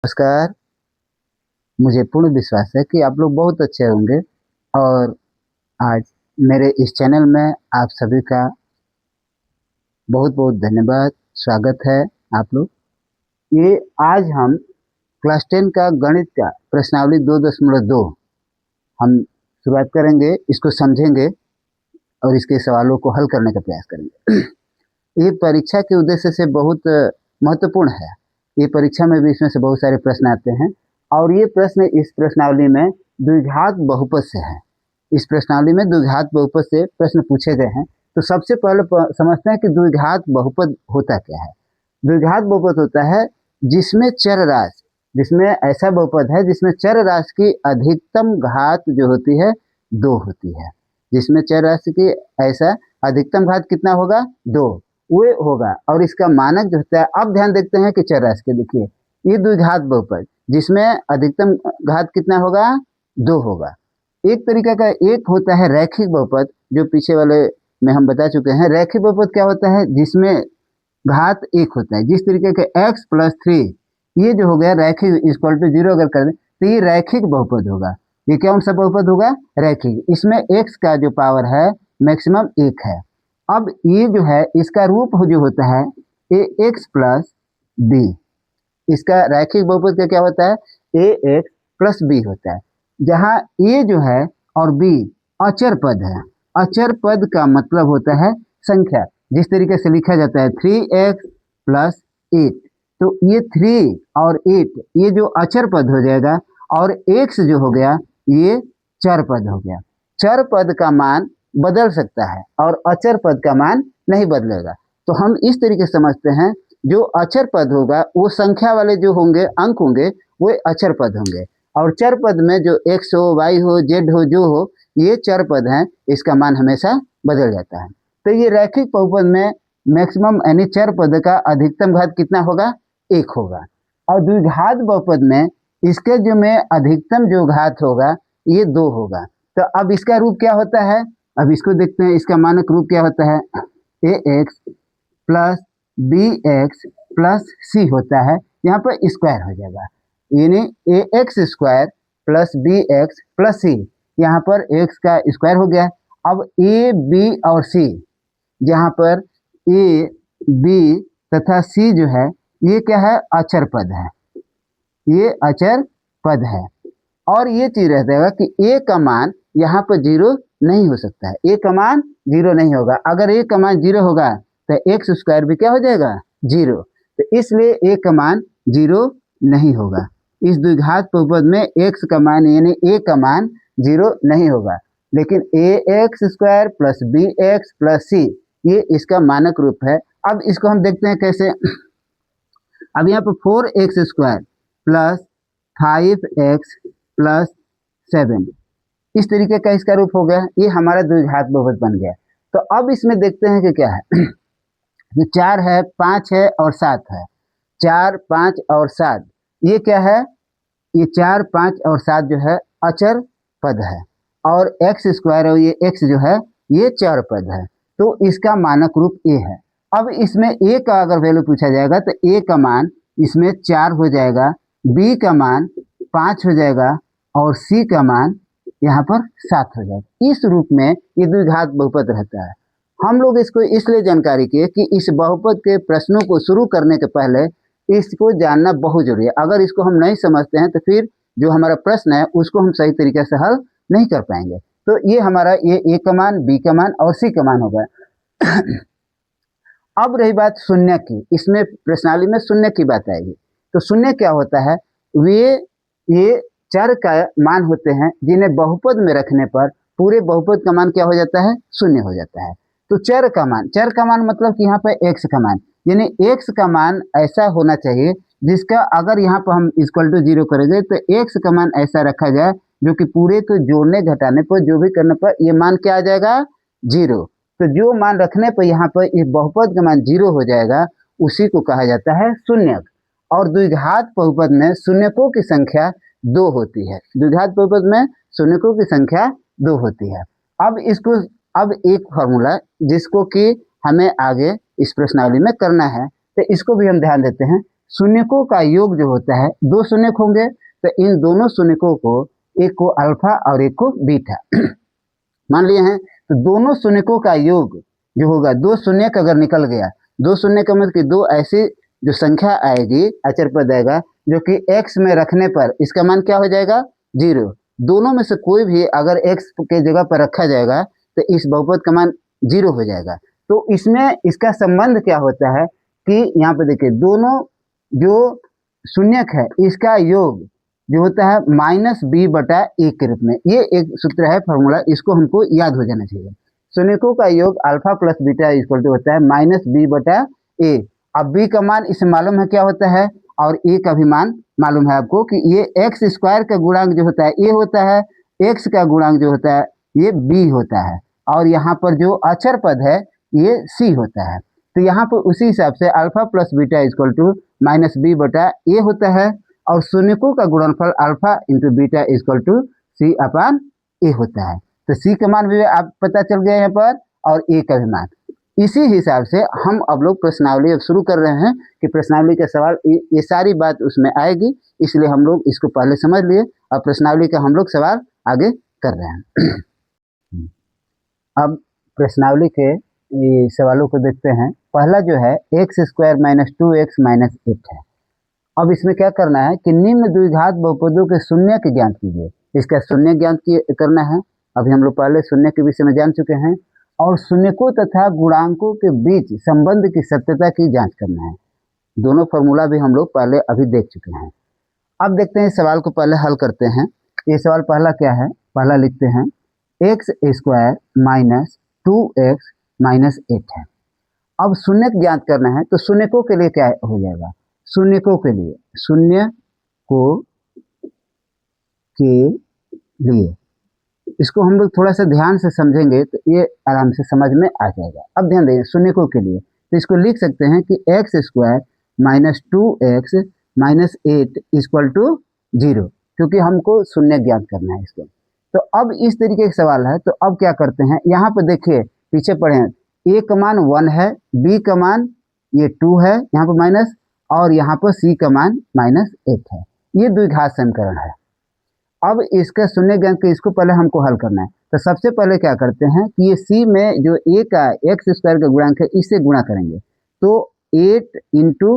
नमस्कार। मुझे पूर्ण विश्वास है कि आप लोग बहुत अच्छे होंगे और आज मेरे इस चैनल में आप सभी का बहुत बहुत धन्यवाद, स्वागत है आप लोग। ये आज हम क्लास 10 का गणित का प्रश्नावली 2.2 हम शुरुआत करेंगे, इसको समझेंगे और इसके सवालों को हल करने का प्रयास करेंगे। ये परीक्षा के उद्देश्य से बहुत महत्वपूर्ण है। ये परीक्षा में भी इसमें से बहुत सारे प्रश्न आते हैं और ये प्रश्न इस प्रश्नावली में द्विघात बहुपद से है। इस प्रश्नावली में द्विघात बहुपद से प्रश्न पूछे गए हैं। तो सबसे पहले समझते हैं कि द्विघात बहुपद होता क्या है। द्विघात बहुपद होता है जिसमें चर राशि, जिसमें ऐसा बहुपद है जिसमें चर राशि की अधिकतम घात जो होती है 2 होती है। जिसमें चर राशि की ऐसा अधिकतम घात कितना होगा, 2 वो होगा। और इसका मानक जो होता है, अब ध्यान देखते हैं कि चर राशि के देखिए ये द्विघात बहुपद जिसमें अधिकतम घात कितना होगा, 2 होगा। एक तरीका का एक होता है रैखिक बहुपद, जो पीछे वाले में हम बता चुके हैं। रैखिक बहुपद क्या होता है, जिसमें घात 1 होता है। जिस तरीके के x + 3 ये जो हो गया रैखिक = 0 अगर कर दें तो ये रैखिक बहुपद होगा। ये कौन सा बहुपद होगा, रैखिक। इसमें x का जो पावर है मैक्सिमम 1 है। अब ये जो है इसका रूप जो होता है ax + b, इसका रैखिक बहुपद का क्या होता है, ax + b होता है। जहाँ a जो है और b अचर पद है। अचर पद का मतलब होता है संख्या। जिस तरीके से लिखा जाता है 3x + 8, तो ये 3 और 8 ये जो अचर पद हो जाएगा और x जो हो गया ये चर पद हो गया। चर पद का मान बदल सकता है और अचर पद का मान नहीं बदलेगा। तो हम इस तरीके से समझते हैं, जो अचर पद होगा वो संख्या वाले जो होंगे, अंक होंगे, वो अचर पद होंगे। और चर पद में जो x हो, y हो, z हो, जो हो, ये चर पद हैं, इसका मान हमेशा बदल जाता है। तो ये रैखिक बहुपद में मैक्सिमम यानी चर पद का अधिकतम घात कितना होगा, 1 होगा। और द्विघात बहुपद में इसके जो में अधिकतम जो घात होगा ये 2 होगा। तो अब इसका रूप क्या होता है, अब इसको देखते हैं। इसका मानक रूप क्या होता है, ax + bx + c होता है। यहाँ पर स्क्वायर हो जाएगा, यानी ax² + bx + c। यहाँ पर x का स्क्वायर हो गया। अब a, b और c, जहाँ पर a, b तथा c जो है ये क्या है, अचर पद है। ये अचर पद है। और ये चीज रह जाएगा कि a का मान यहाँ पर 0 नहीं हो सकता है। a का मान 0 नहीं होगा। अगर a का मान 0 होगा तो x² भी क्या हो जाएगा, 0। तो इसलिए a का मान 0 नहीं होगा। इस द्विघात बहुपद में x का मान यानी a का मान 0 नहीं होगा। लेकिन ax² + bx + c ये इसका मानक रूप है। अब इसको हम देखते हैं कैसे। अब यहाँ पर 4x² + 5x + 7 इस तरीके का इसका रूप हो गया। ये हमारा द्विघात बहुपद बन गया। तो अब इसमें देखते हैं कि क्या है। ये 4 है, 5 है और 7 है। 4, 5 और 7 ये क्या है, ये 4, 5 और 7 जो है अचर पद है। और x² और ये x जो है ये चर पद है। तो इसका मानक रूप a है। अब इसमें a का अगर वैल्यू पूछा जाएगा तो a का मान इसमें 4 हो जाएगा, b का मान 5 हो जाएगा और c का मान यहाँ पर 7 हो जाएगा। इस रूप में ये द्विघात बहुपद रहता है। हम लोग इसको इसलिए जानकारी किए कि इस बहुपद के प्रश्नों को शुरू करने के पहले इसको जानना बहुत जरूरी है। अगर इसको हम नहीं समझते हैं तो फिर जो हमारा प्रश्न है उसको हम सही तरीके से हल नहीं कर पाएंगे। तो ये हमारा ये a का मान, b का मान और c का मान होगा। अब रही बात शून्य की, इसमें प्रश्नावली में शून्य की बात आएगी। तो शून्य क्या होता है, ये चर का मान होते हैं जिन्हें बहुपद में रखने पर पूरे बहुपद का मान क्या हो जाता है, 0 हो जाता है। तो चर का मान मतलब कि यहाँ पर x का मान, यानी x का मान ऐसा होना चाहिए जिसका अगर यहाँ पर हम = 0 करेंगे तो x का मान ऐसा रखा जाए जो कि पूरे को जोड़ने घटाने पर जो भी करने पर ये मान क्या आ जाएगा, 0। तो जो मान रखने पर यहाँ पर इस बहुपद का मान 0 हो जाएगा उसी को कहा जाता है शून्यक। और द्विघात बहुपद में शून्यकों की संख्या 2 होती है। द्विघात बहुपद में शून्यकों की संख्या 2 होती है। अब एक फॉर्मूला जिसको कि हमें आगे इस प्रश्नावली में करना है, तो इसको भी हम ध्यान देते हैं। शून्यकों का योग जो होता है, दो शून्यक होंगे तो इन दोनों शून्यकों को, एक को अल्फा और एक को बीटा मान लिए हैं, तो दोनों शून्यकों का योग जो होगा, दो शून्यक अगर निकल गया, दो शून्य का मतलब कि दो ऐसी जो संख्या आएगी, अचर पद आएगा, जो कि x में रखने पर इसका मान क्या हो जाएगा, 0। दोनों में से कोई भी अगर x के जगह पर रखा जाएगा तो इस बहुपद का मान 0 हो जाएगा। तो इसमें इसका संबंध क्या होता है कि यहाँ पे देखिए, दोनों जो शून्यक है इसका योग जो होता है -b/a के रूप में, ये एक सूत्र है, फॉर्मूला, इसको हमको याद हो जाना चाहिए। शून्यकों का योग alpha plus beta equal to होता है -b/a। अब b का मान इसे मालूम है क्या होता है, और a का भी मान मालूम है आपको कि ये एक्स स्क्वायर का गुणांक जो होता है a होता है, x का गुणांक जो होता है ये b होता है, और यहाँ पर जो अचर पद है ये c होता है। तो यहाँ पर उसी हिसाब से alpha plus beta equal to -b/a होता है, और शून्यकों का गुणनफल alpha into beta equal to c/a होता है। तो c का मान भी आप पता चल गया यहाँ पर, और a का भी मान। इसी हिसाब से हम अब लोग प्रश्नावली अब शुरू कर रहे हैं कि प्रश्नावली का सवाल, ये सारी बात उसमें आएगी, इसलिए हम लोग इसको पहले समझ लिए और प्रश्नावली का हम लोग सवाल आगे कर रहे हैं। अब प्रश्नावली के सवालों को देखते हैं। पहला जो है x² - 2x - 8 है। अब इसमें क्या करना है कि निम्न द्विघात बहुपदों के शून्य के ज्ञात कीजिए। इसका शून्य ज्ञात करना है। अभी हम लोग पहले शून्य के विषय में जान चुके हैं, और शून्यकों तथा गुणांकों के बीच संबंध की सत्यता की जांच करना है। दोनों फॉर्मूला भी हम लोग पहले अभी देख चुके हैं। अब देखते हैं इस सवाल को पहले हल करते हैं। ये सवाल पहला क्या है, पहला लिखते हैं x² - 2x - 8 है। अब शून्य ज्ञात करना है, तो शून्यकों के लिए क्या हो जाएगा, शून्यकों के लिए, शून्यकों के लिए इसको हम लोग थोड़ा सा ध्यान से समझेंगे तो ये आराम से समझ में आ जाएगा। अब ध्यान दें, शून्यकों के लिए तो इसको लिख सकते हैं कि x² - 2x - 8 इक्वल टू 0, क्योंकि हमको शून्य ज्ञात करना है इसको। तो अब इस तरीके का सवाल है, तो अब क्या करते हैं, यहाँ पर देखिए पीछे पढ़े, a का मान 1 है, b का मान ये 2 है यहाँ पर माइनस, और यहाँ पर c का मान -8 है। ये द्विघात समीकरण है। अब इसका शून्य ज्ञात के इसको पहले हमको हल करना है। तो सबसे पहले क्या करते हैं कि ये c में जो a का x² का गुणांक है इससे गुणा करेंगे, तो 8 ×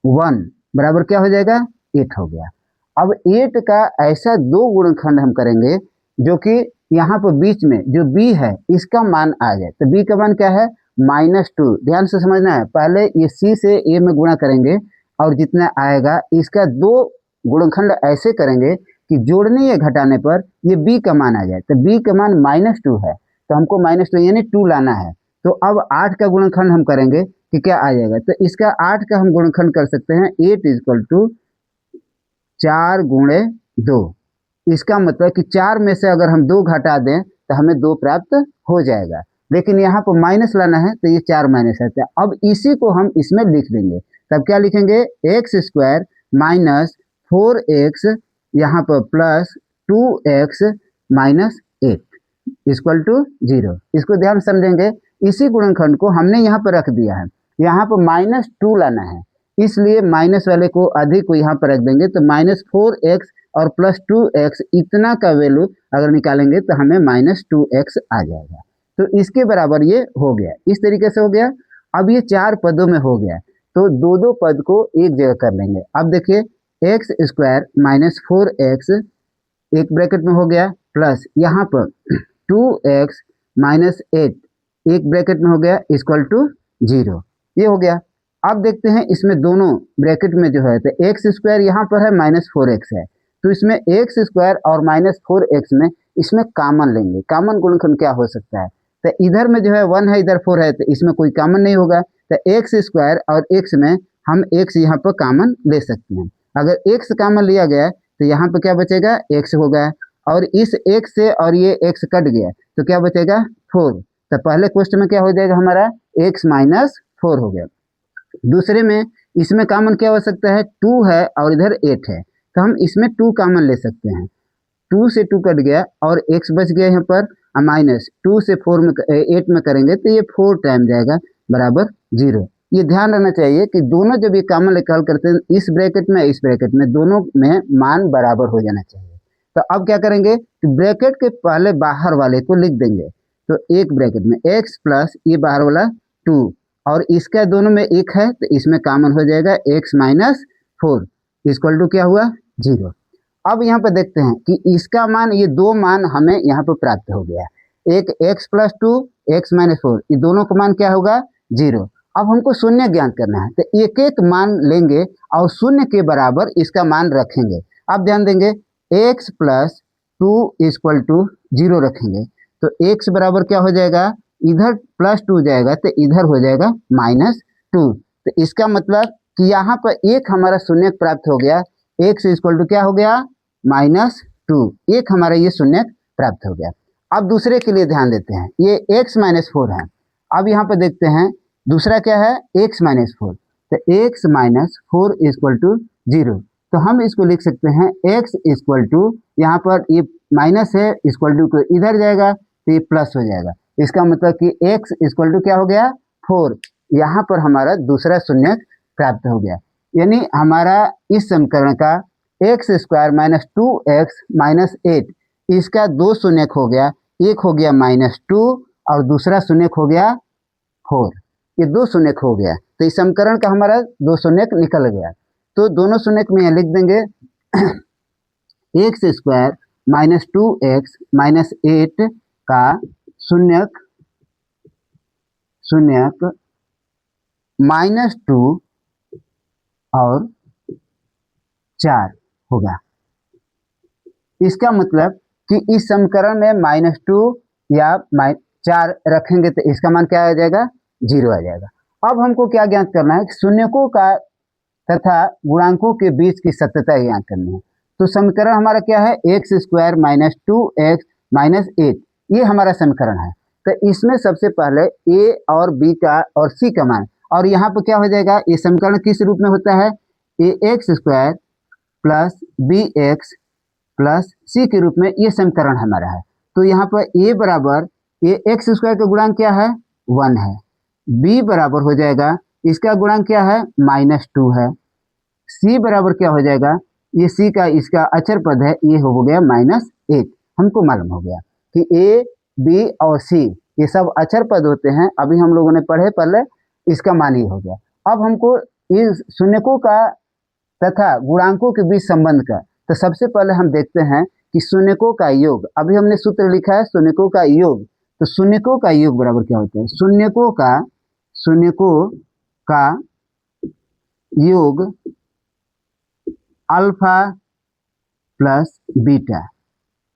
1 बराबर क्या हो जाएगा, 8 हो गया। अब 8 का ऐसा दो गुणनखंड हम करेंगे जो कि यहाँ पर बीच में जो b है इसका मान आ जाए। तो b का मान क्या है, -2। ध्यान से समझना है, पहले ये c से a में गुणा करेंगे और जितना आएगा इसका दो गुणनखंड ऐसे करेंगे कि जोड़ने या घटाने पर ये b का मान आ जाए। तो b का मान -2 है, तो हमको -2 यानी 2 लाना है। तो अब 8 का गुणनखंड हम करेंगे कि क्या आ जाएगा, तो इसका 8 का हम गुणनखंड कर सकते हैं, 8 इक्वल टू 4 × 2। इसका मतलब कि 4 में से अगर हम 2 घटा दें तो हमें 2 प्राप्त हो जाएगा, लेकिन यहाँ पर माइनस लाना है तो ये 4 माइनस आता है। अब इसी को हम इसमें लिख देंगे, तब क्या लिखेंगे, x² - 4x यहाँ पर प्लस 2x - 8 इक्वल टू 0। इसको ध्यान समझेंगे, इसी गुणनखंड को हमने यहाँ पर रख दिया है, यहाँ पर -2 लाना है, इसलिए माइनस वाले को अधिक को यहाँ पर रख देंगे, तो -4x और प्लस 2x इतना का वैल्यू अगर निकालेंगे तो हमें -2x आ जाएगा। तो इसके बराबर ये हो गया, इस तरीके से हो गया। अब ये 4 पदों में हो गया, तो दो दो पद को एक जगह कर लेंगे। अब देखिए x² - 4x एक ब्रैकेट में हो गया, प्लस यहाँ पर 2x - 8 एक ब्रैकेट में हो गया इक्वल टू 0, ये हो गया। अब देखते हैं इसमें दोनों ब्रैकेट में जो है, तो x² यहाँ पर है -4x है, तो इसमें x² और -4x में इसमें कॉमन लेंगे। कॉमन गुणनखंड क्या हो सकता है, तो इधर में जो है 1 है, इधर 4 है, तो इसमें कोई कॉमन नहीं होगा। तो x² और x में हम x यहाँ पर कॉमन ले सकते हैं। अगर x कॉमन लिया गया तो यहाँ पर क्या बचेगा, x होगा, और इस x से और ये x कट गया तो क्या बचेगा, 4। तो पहले क्वेश्चन में क्या हो जाएगा हमारा, x - 4 हो गया। दूसरे में इसमें कॉमन क्या हो सकता है, 2 है और इधर 8 है, तो हम इसमें 2 कॉमन ले सकते हैं। 2 से 2 कट गया और x बच गया यहाँ पर, -2 से 8 में करेंगे तो ये 4 टाइम जाएगा बराबर 0। ये ध्यान रहना चाहिए कि दोनों जब ये कॉमन लेकर हल करते हैं इस ब्रैकेट में दोनों में मान बराबर हो जाना चाहिए। तो अब क्या करेंगे कि ब्रैकेट के पहले बाहर वाले को लिख देंगे। तो एक ब्रैकेट में x प्लस ये बाहर वाला 2 और इसका दोनों में एक है तो इसमें कॉमन हो जाएगा x माइनस 4 इक्वल टू क्या हुआ 0। अब यहाँ पे देखते हैं कि इसका मान ये दो मान हमें यहाँ पे प्राप्त हो गया, एक x प्लस 2 x माइनस 4, ये दोनों का मान क्या होगा 0। अब हमको शून्य ज्ञात करना है तो एक एक मान लेंगे और शून्य के बराबर इसका मान रखेंगे। अब ध्यान देंगे x प्लस 2 इक्वल टू 0 रखेंगे तो x बराबर क्या हो जाएगा, इधर प्लस 2 जाएगा तो इधर हो जाएगा माइनस 2। तो इसका मतलब कि यहाँ पर एक हमारा शून्य प्राप्त हो गया, x इक्वल टू क्या हो गया -2, एक हमारा ये शून्य प्राप्त हो गया। अब दूसरे के लिए ध्यान देते हैं, ये x माइनस 4 है। अब यहाँ पर देखते हैं दूसरा क्या है x माइनस 4, तो x माइनस 4 इक्वल टू 0। तो हम इसको लिख सकते हैं x इक्वल टू, यहाँ पर ये माइनस है इक्वल टू को इधर जाएगा तो ये प्लस हो जाएगा। इसका मतलब कि x इक्वल टू क्या हो गया 4, यहाँ पर हमारा दूसरा शून्य प्राप्त हो गया। यानी हमारा इस समीकरण का x square minus 2x minus 8, इसका दो शून्य हो गया, एक हो गया -2 और दूसरा शून्य हो गया 4, ये दो शून्य हो गया। तो इस समीकरण का हमारा दो शून्य निकल गया। तो दोनों शून्य में यहाँ लिख देंगे x square minus 2x minus 8 का शून्य -2 और 4 होगा। इसका मतलब कि इस समीकरण में -2 या 4 रखेंगे तो इसका मान क्या आ जाएगा 0 आ जाएगा। अब हमको क्या ज्ञात करना है, शून्यकों का तथा गुणांकों के बीच की सत्यता ज्ञात करनी है। तो समीकरण हमारा क्या है x square minus 2x minus 8, ये हमारा समीकरण है। तो इसमें सबसे पहले a और b का और c का मान, और यहाँ पर क्या हो जाएगा, ये समीकरण किस रूप में होता है ax square plus bx plus c के रूप में ये समीकरण हमारा है। तो यहाँ पर a बराबर ये एक्स स्क्वायर का गुणांक क्या है 1 है, b बराबर हो जाएगा इसका गुणांक क्या है -2 है, c बराबर क्या हो जाएगा, ये c का इसका अचर पद है ये हो गया -1। हमको मालूम हो गया कि a b और c ये सब अचर पद होते हैं, अभी हम लोगों ने पढ़े पहले, इसका मान ही हो गया। अब हमको इस शून्यकों का तथा गुणांकों के बीच संबंध का, तो सबसे पहले हम देखते हैं कि शून्यकों का योग, अभी हमने सूत्र लिखा है शून्यकों का योग। तो शून्यकों का योग बराबर क्या होता है, शून्यकों का योग alpha plus beta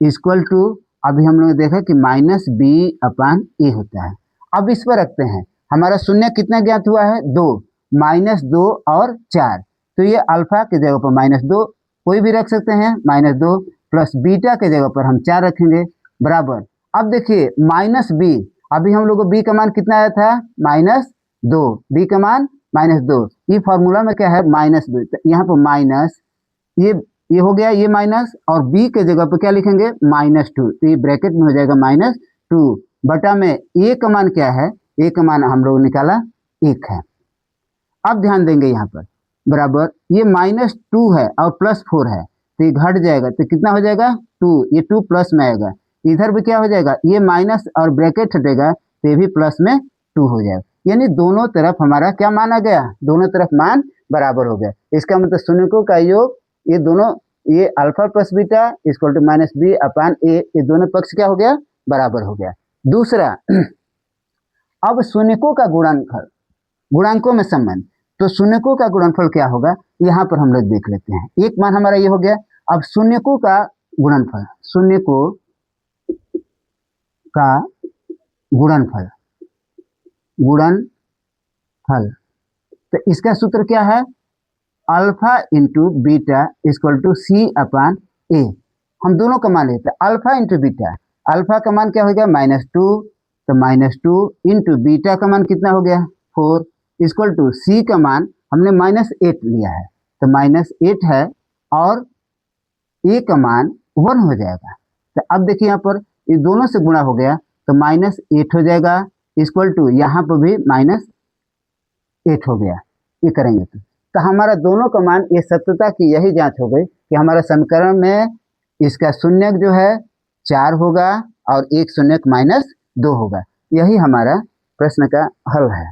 equal to, अभी हम लोग देखा कि -b/a होता है। अब इस पर रखते हैं, हमारा शून्य कितना ज्ञात हुआ है 2, -2 और 4, तो ये अल्फा के जगह पर -2 कोई भी रख सकते हैं, -2 प्लस बीटा के जगह पर हम 4 रखेंगे बराबर। अब देखिए -b, अभी हम लोग को b का मान कितना आया था -2, b का मान -2, ये फॉर्मूला में क्या है -2, तो यहाँ पर माइनस ये हो गया ये माइनस, और b के जगह पर क्या लिखेंगे -2, तो ये ब्रैकेट में हो जाएगा -2 बटा में a का मान क्या है, a का मान हम लोग निकाला 1 है। अब ध्यान देंगे यहाँ पर बराबर ये -2 है और +4 है तो ये घट जाएगा, तो कितना हो जाएगा 2, ये 2 प्लस में आएगा, इधर भी क्या हो जाएगा ये माइनस और ब्रैकेट हटेगा तो ये भी प्लस में 2 हो जाएगा। यानी दोनों तरफ हमारा क्या मान आ गया, दोनों तरफ मान बराबर हो गया। इसका मतलब शून्यकों का योग, ये दोनों, ये alpha plus beta equal to -b/a, ये दोनों पक्ष क्या हो गया बराबर हो गया। दूसरा, अब शून्यकों का गुणनफल, गुणांकों में संबंध, तो शून्यकों का गुणनफल क्या होगा यहाँ पर हम लोग देख लेते हैं। एक मान हमारा ये हो गया, अब शून्यकों का गुणनफल, शून्यकों का गुणनफल तो इसका सूत्र क्या है alpha into beta equal to c/a। हम दोनों का मान लेते हैं, अल्फा इंटू बीटा, अल्फा का मान क्या हो गया -2, तो -2 इंटू बीटा का मान कितना हो गया 4 इक्वल टू c का मान हमने -8 लिया है, तो -8 है और a का मान 1 हो जाएगा। तो अब देखिए यहाँ पर ये दोनों से गुणा हो गया तो -8 हो जाएगा इक्वल टू यहाँ पर भी 8 हो गया, ये करेंगे तो हमारा दोनों का मान, ये सत्यता की यही जांच हो गई कि हमारा समीकरण में इसका शून्यक जो है 4 होगा और एक शून्यक -2 होगा। यही हमारा प्रश्न का हल है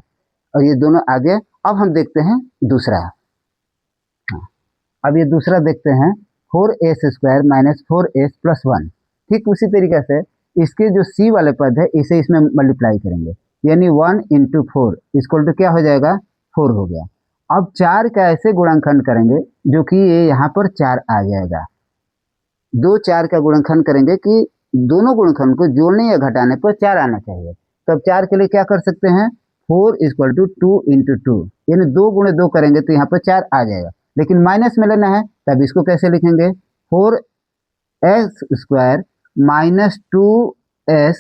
और ये दोनों आगे। अब हम देखते हैं दूसरा। हाँ, अब ये दूसरा देखते हैं 4s² - 4s+1। ठीक उसी तरीके से इसके जो c वाले पद है इसे इसमें मल्टीप्लाई करेंगे, यानी 1 × 4 इक्वल टू क्या हो जाएगा, 4 हो गया। अब 4 का ऐसे गुणनखंड करेंगे जो कि ये यहाँ पर 4 आ जाएगा। 2 4 का गुणनखंड करेंगे कि दोनों गुणनखंड को जोड़ने या घटाने पर 4 आना चाहिए। तब 4 के लिए क्या कर सकते हैं, 4 = 2 × 2, यानी 2 × 2 करेंगे तो यहाँ पर 4 आ जाएगा, लेकिन माइनस में लेना है तब इसको कैसे लिखेंगे, 4s² - 2s,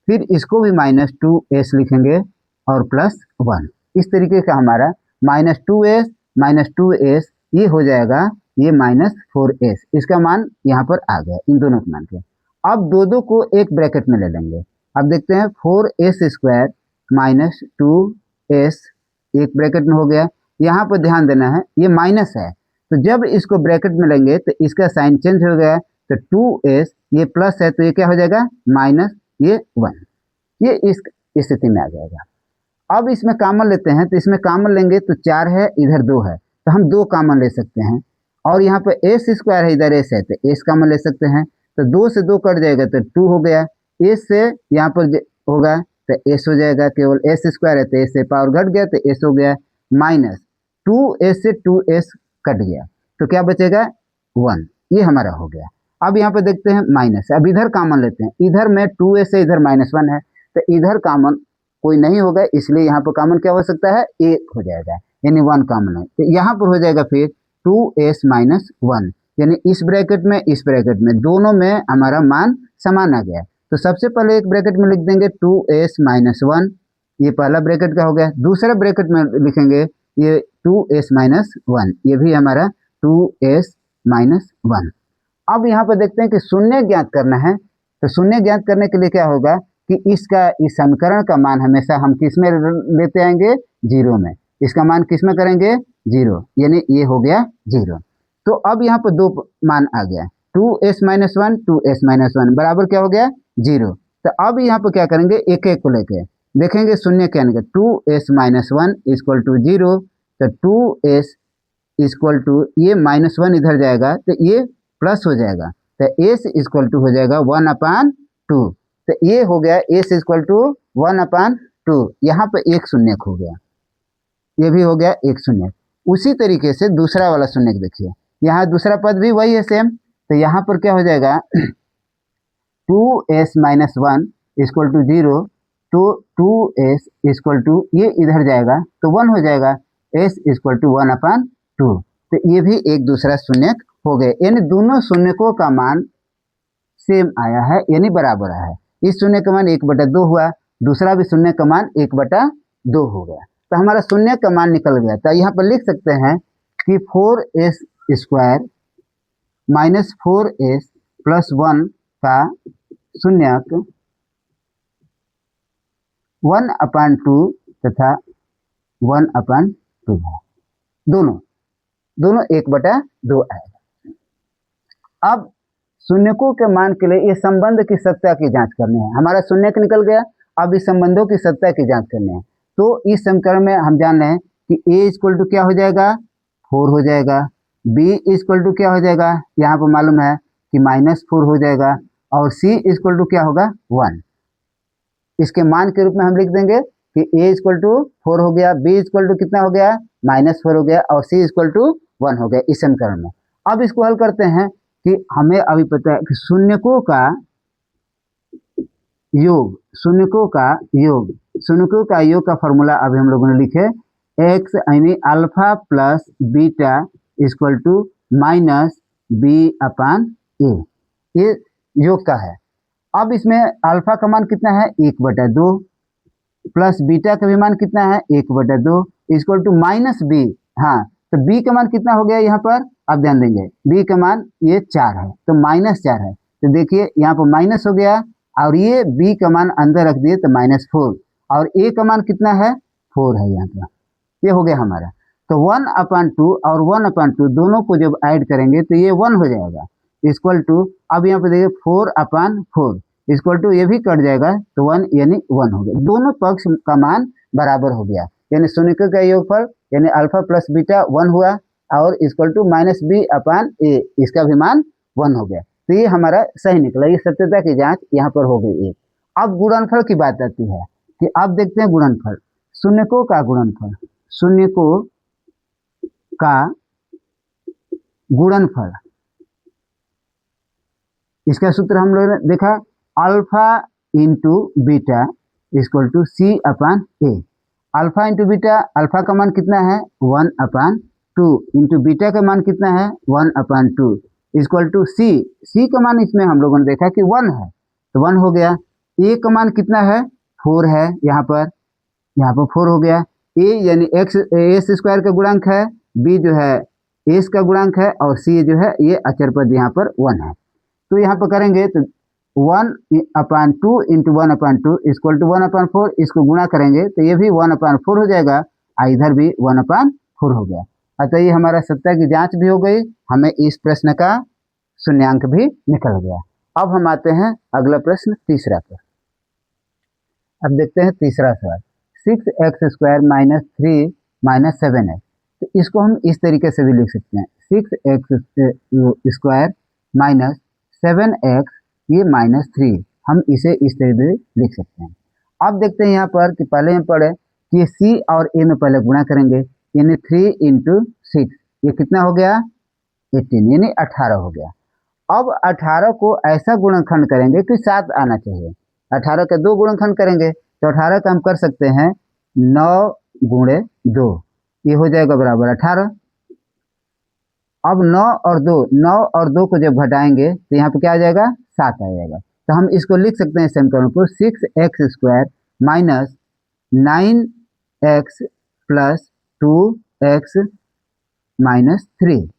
फिर इसको भी -2s लिखेंगे और +1। इस तरीके का हमारा -2s - 2s ये हो जाएगा, ये -4s, इसका मान यहाँ पर आ गया इन दोनों के मान के। अब दो को एक ब्रैकेट में ले लेंगे। अब देखते हैं 4s² - 2s एक ब्रैकेट में हो गया। यहाँ पर ध्यान देना है ये माइनस है, तो जब इसको ब्रैकेट में लेंगे तो इसका साइन चेंज हो गया, तो 2s ये प्लस है तो ये क्या हो जाएगा, ये 1, ये इस स्थिति में आ जाएगा। अब इसमें कॉमन लेते हैं, तो इसमें कॉमन लेंगे तो 4 है, इधर 2 है, तो हम 2 कॉमन ले सकते हैं। और यहाँ पर s² है, इधर s है तो s कॉमन ले सकते हैं, तो 2 से 2 कट जाएगा तो 2 हो गया। s से यहाँ पर होगा तो s हो जाएगा, केवल s² है तो s से पावर घट गया तो s हो गया, -2s से 2s कट गया तो क्या बचेगा, 1, ये हमारा हो गया। अब यहाँ पर देखते हैं माइनस, अब इधर कॉमन लेते हैं, इधर में 2s से इधर -1 है तो इधर कॉमन कोई नहीं होगा, इसलिए यहाँ पर कॉमन क्या हो सकता है, 1 हो जाएगा, यानी 1 कॉमन है, तो यहाँ पर हो जाएगा फिर 2s - 1, यानी इस ब्रैकेट में इस ब्रैकेट में दोनों में हमारा मान समान आ गया। तो सबसे पहले एक ब्रैकेट में लिख देंगे 2s - 1, ये पहला ब्रैकेट का हो गया। दूसरा ब्रैकेट में लिखेंगे ये 2s - 1, ये भी हमारा 2s - 1। अब यहाँ पर देखते हैं कि शून्य ज्ञात करना है, तो शून्य ज्ञात करने के लिए क्या होगा कि इसका इस समीकरण का मान हमेशा हम किस में लेते आएंगे, 0 में। इसका मान किस में करेंगे, 0, यानी ये हो गया 0। तो अब यहाँ पर 2 मान आ गया, 2s - 1 2s - 1 बराबर क्या हो गया, 0। तो अब यहाँ पर क्या करेंगे, एक एक को लेके देखेंगे शून्य क्या आएगा, 2s - 1 = 0, तो 2s = ये -1 इधर जाएगा तो ये प्लस हो जाएगा, तो s = हो जाएगा 1/2, तो ये हो गया s = 1/2, यहाँ पर एक शून्य हो गया, ये भी हो गया एक शून्य। उसी तरीके से दूसरा वाला शून्य देखिए, यहाँ दूसरा पद भी वही है सेम, तो यहाँ पर क्या हो जाएगा 2s - 1 = 0, तो 2s = ये इधर जाएगा तो 1 हो जाएगा, s = 1/2, तो ये भी एक दूसरा शून्य हो गए, यानी दोनों शून्यकों का मान सेम आया है, यानी बराबर है। इस शून्य का मान 1/2 हुआ, दूसरा भी शून्य का मान 1/2 हो गया, तो हमारा शून्य का मान निकल गया। तो यहाँ पर लिख सकते हैं कि 4s² - 4s+1 का शून्यक 1/2 तथा 1/2 है, दोनों 1/2 आएगा। अब शून्यकों के मान के लिए ये संबंध की सत्ता की जांच करनी है, हमारा शून्यक निकल गया, अब इस संबंधों की सत्ता की जांच करनी है। तो इस समीकरण में हम जान रहे हैं कि a = क्या हो जाएगा, 4 हो जाएगा, b = क्या हो जाएगा, यहाँ पर मालूम है कि -4 हो जाएगा, और c = क्या होगा, 1। इसके मान के रूप में हम लिख देंगे कि a = 4 हो गया, b = कितना हो गया, -4 हो गया, और c = 1 हो गया इस समीकरण में। अब इसको हल करते हैं कि हमें अभी पता है कि शून्यकों का योग का फॉर्मूला अभी हम लोगों ने लिखे, x यानी अल्फा प्लस बीटा = -b/a, ये योग का है। अब इसमें अल्फा का मान कितना है, 1/2, प्लस बीटा का भी मान कितना है, 1/2 = -b। हाँ, तो b का मान कितना हो गया यहाँ पर, आप ध्यान देंगे b का मान ये 4 है, तो -4 है, तो देखिए यहाँ पर माइनस हो गया, और ये b का मान अंदर रख दिए तो -4, और ए का मान कितना है 4 है यहाँ पर। ये हो गया हमारा। तो 1/2 और 1/2 दोनों को जब ऐड करेंगे तो ये 1 हो जाएगा इक्वल टू, अब यहाँ पे देखिए 4/4 इक्वल टू, ये भी कट जाएगा तो 1 यानी 1 हो गया। दोनों पक्ष का मान बराबर हो गया, यानी शून्यकों का योगफल यानी अल्फा प्लस बीटा 1 हुआ और इक्वल टू -b/a, इसका भी मान 1 हो गया। तो ये हमारा सही निकला, ये सत्यता की जांच यहाँ पर हो गई एक। अब गुणनफल की बात आती है कि अब देखते हैं गुणनफल, शून्यकों का गुणनफल, शून्यकों का गुणनफल, इसका सूत्र हम लोगों ने देखा alpha into beta equal to c/a। Alpha into beta, alpha का मान कितना है 1/2 इंटू बीटा का मान कितना है 1/2 इक्वल टू c का मान इसमें हम लोगों ने देखा कि 1 है तो 1 हो गया। a का मान कितना है 4 है, यहाँ पर 4 हो गया। a यानी x² का गुणांक है, b जो है s का गुणांक है और c जो है ये अचर पद यहाँ पर 1 है। तो यहाँ पर करेंगे तो 1/2 इंटू 1/2 इक्वल टू 1/4, इसको गुणा करेंगे तो ये भी 1/4 हो जाएगा और इधर भी 1/4 हो गया। अतः ये हमारा सत्ता की जांच भी हो गई, हमें इस प्रश्न का शून्यांक भी निकल गया। अब हम आते हैं अगला प्रश्न तीसरा पर। अब देखते हैं तीसरा सवाल, 6x² - 3 - 7x। तो इसको हम इस तरीके से भी लिख सकते हैं 6x² - 7x ये -3, हम इसे इस तरीके से लिख सकते हैं। अब देखते हैं यहाँ पर कि पहले हम पढ़े कि c और a में पहले गुणा करेंगे, यानी 3 × 6 ये कितना हो गया 18 यानी 18 हो गया। अब 18 को ऐसा गुणनखंड करेंगे कि 7 आना चाहिए। 18 के 2 गुणनखंड करेंगे तो 18 का हम कर सकते हैं 9 × 2, ये हो जाएगा बराबर 18। अब 9 और 2 को जब घटाएंगे तो यहाँ पर क्या आ जाएगा 7 आ जाएगा। तो हम इसको लिख सकते हैं समीकरण को 6x² - 9x + 2x - 3।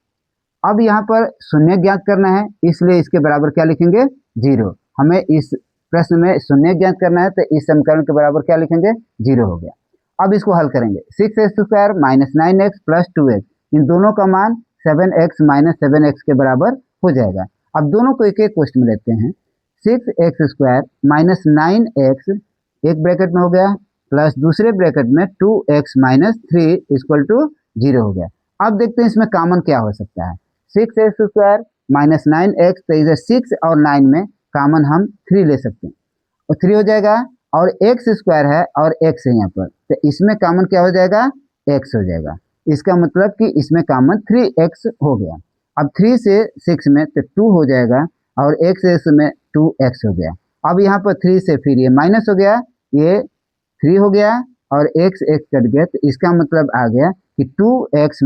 अब यहाँ पर शून्य ज्ञात करना है, इसलिए इसके बराबर क्या लिखेंगे 0। हमें इस प्रश्न में शून्य ज्ञात करना है तो इस समीकरण के बराबर क्या लिखेंगे 0 हो गया। अब इसको हल करेंगे 6x² - 9x + 2x, इन दोनों का मान 7x - 7x के बराबर हो जाएगा। अब दोनों को एक एक क्वेश्चन में लेते हैं। 6x² - 9x एक ब्रैकेट में हो गया प्लस दूसरे ब्रैकेट में 2x - 3 इक्वल टू 0 हो गया। अब देखते हैं इसमें कॉमन क्या हो सकता है। 6x² - 9x, तो इधर 6 और 9 में कॉमन हम 3 ले सकते हैं और 3 हो जाएगा, और x² है और x है यहाँ पर, तो इसमें कॉमन क्या हो जाएगा x हो जाएगा। इसका मतलब कि इसमें कॉमन 3x हो गया। अब 3 से 6 में तो 2 हो जाएगा और x में 2x हो गया। अब यहाँ पर 3 से फिर ये माइनस हो गया, ये 3 हो गया और x कट गया, तो इसका मतलब आ गया कि 2x -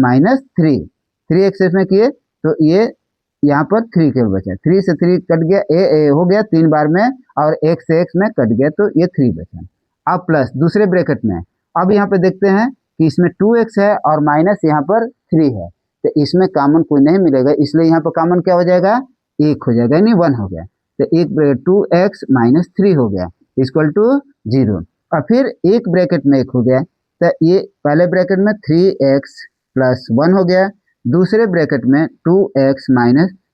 3, 3x इसमें किए तो ये यहाँ पर 3 केवल बचा, 3 से 3 कट गया, ए हो गया 3 बार में और x से x में कट गया तो ये 3 बचा। अब प्लस दूसरे ब्रैकेट में, अब यहाँ पे देखते हैं कि इसमें 2x है और माइनस यहाँ पर 3 है, तो इसमें कॉमन कोई नहीं मिलेगा, इसलिए यहाँ पर कॉमन क्या हो जाएगा 1 हो जाएगा, यानी 1 हो गया। तो एक 2x - 3 हो गया इक्वल टू 0, और फिर एक ब्रैकेट में 1 हो गया, तो ये पहले ब्रैकेट में 3x + 1 हो गया, दूसरे ब्रैकेट में 2x -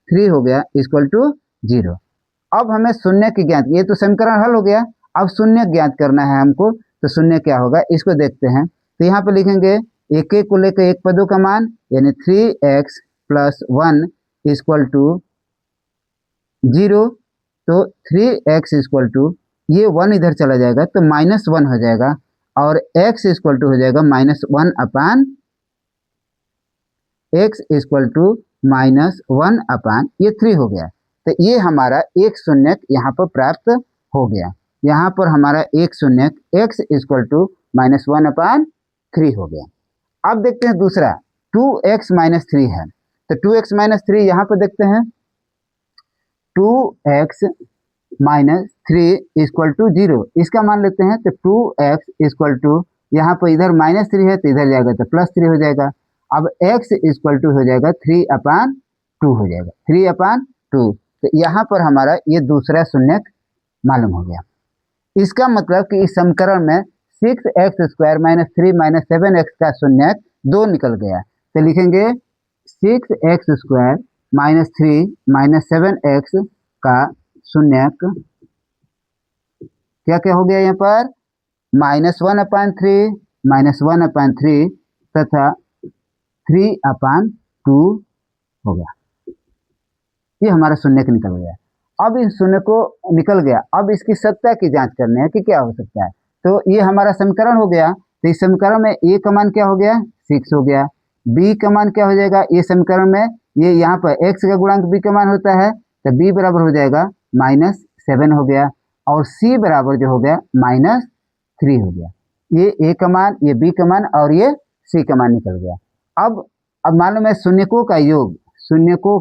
3 हो गया इक्वल टू 0। अब हमें शून्य की ज्ञात, ये तो समीकरण हल हो गया, अब शून्य ज्ञात करना है हमको, तो शून्य क्या होगा इसको देखते हैं। तो यहाँ पर लिखेंगे एक एक को लेकर एक पदों का मान, यानी 3x + 1 इक्वल टू 0, तो 3x इक्वल टू ये 1 इधर चला जाएगा तो -1 हो जाएगा और x इक्वल टू हो जाएगा -1/, x इक्वल टू -1/, ये 3 हो गया। तो ये हमारा एक शून्यक यहाँ पर प्राप्त हो गया, यहाँ पर हमारा एक शून्यक x इक्वल टू -1/3 हो गया। अब देखते हैं दूसरा 2x - 3 है, तो 2x - 3 यहाँ पर देखते हैं 2x - 3 इक्वल टू 0, इसका मान लेते हैं, तो 2x इक्वल टू यहाँ पर इधर -3 है तो इधर जाएगा तो +3 हो जाएगा। अब x इक्वल टू हो जाएगा 3/2 हो जाएगा, 3/2, तो यहाँ पर हमारा ये दूसरा शून्यक मालूम हो गया। इसका मतलब कि इस समीकरण में 6x² -3 -7x का शून्यक 2 निकल गया, तो लिखेंगे 6x² -3 -7x का शून्यक क्या क्या हो गया यहाँ पर -1/3 -1/3 तथा 3/2 हो गया। ये हमारा शून्यक निकल गया। अब इस शून्य को निकल गया, अब इसकी सत्ता की जांच करनी है कि क्या हो सकता है। तो ये हमारा समीकरण हो गया। तो इस समीकरण में a का मान क्या हो गया 6 हो गया, b का मान क्या हो जाएगा, ये समीकरण में ये यहाँ पर x का गुणांक b का मान होता है, तो b बराबर हो जाएगा -7 हो गया, और c बराबर जो हो गया -3 हो गया। ये a का मान, ये b का मान और ये c का मान निकल गया। अब मालूम है शून्यकों का योग, शून्यकों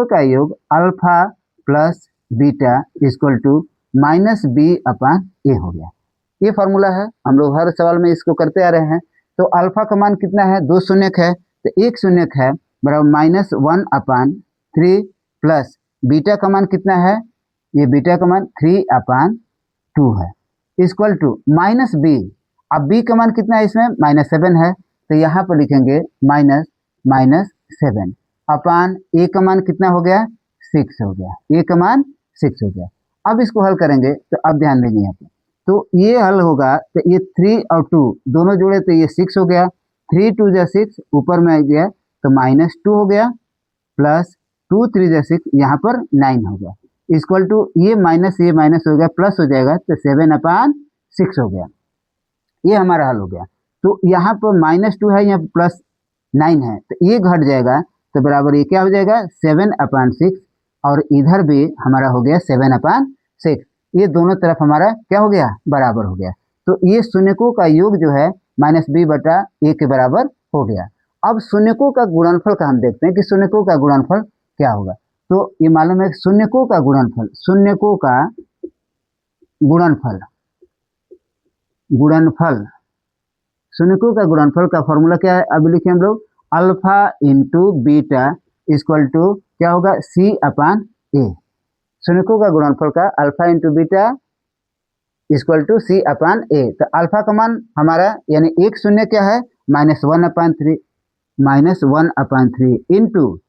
का योग alpha plus beta equal to -b/a हो गया। ये फॉर्मूला है, हम लोग हर सवाल में इसको करते आ रहे हैं। तो अल्फा का मान कितना है, 2 शून्यक है, तो एक शून्यक है बराबर -1/3 प्लस बीटा का मान कितना है, ये बीटा का मान 3/2 है इक्वल टू -b। अब b का मान कितना है, इसमें -7 है, तो यहाँ पर लिखेंगे -7 अपान a का मान कितना हो गया 6 हो गया, a का मान 6 हो गया। अब इसको हल करेंगे तो अब ध्यान देंगे यहाँ पे, तो ये हल होगा तो ये 3 और 2 दोनों जोड़े तो ये 6 हो गया, 3 2 जा 6 ऊपर में आ गया तो -2 हो गया, प्लस 2 3 जा 6 यहाँ पर 9 हो गया इक्वल टू ये माइनस हो गया प्लस हो जाएगा तो 7/6 हो गया। ये हमारा हल हो गया। तो यहाँ पर -2 है, यहाँ पर +9 है, तो ये घट जाएगा तो बराबर ये क्या हो जाएगा 7/6, और इधर भी हमारा हो गया 7/6। ये दोनों तरफ हमारा क्या हो गया बराबर हो गया। तो ये शून्यकों का योग जो है -b/a के बराबर हो गया। अब शून्यकों का गुणनफल का हम देखते हैं कि शून्यकों का गुणनफल क्या होगा। तो ये मालूम है शून्यकों का गुणनफल, शून्यकों का का फॉर्मूला क्या है, अब लिखे हम लोग alpha into beta equal to क्या होगा c/a। शून्यकों का गुणनफल का alpha into beta equal to c/a। तो अल्फा का मान हमारा यानी एक शून्य क्या है -1/3 इंटू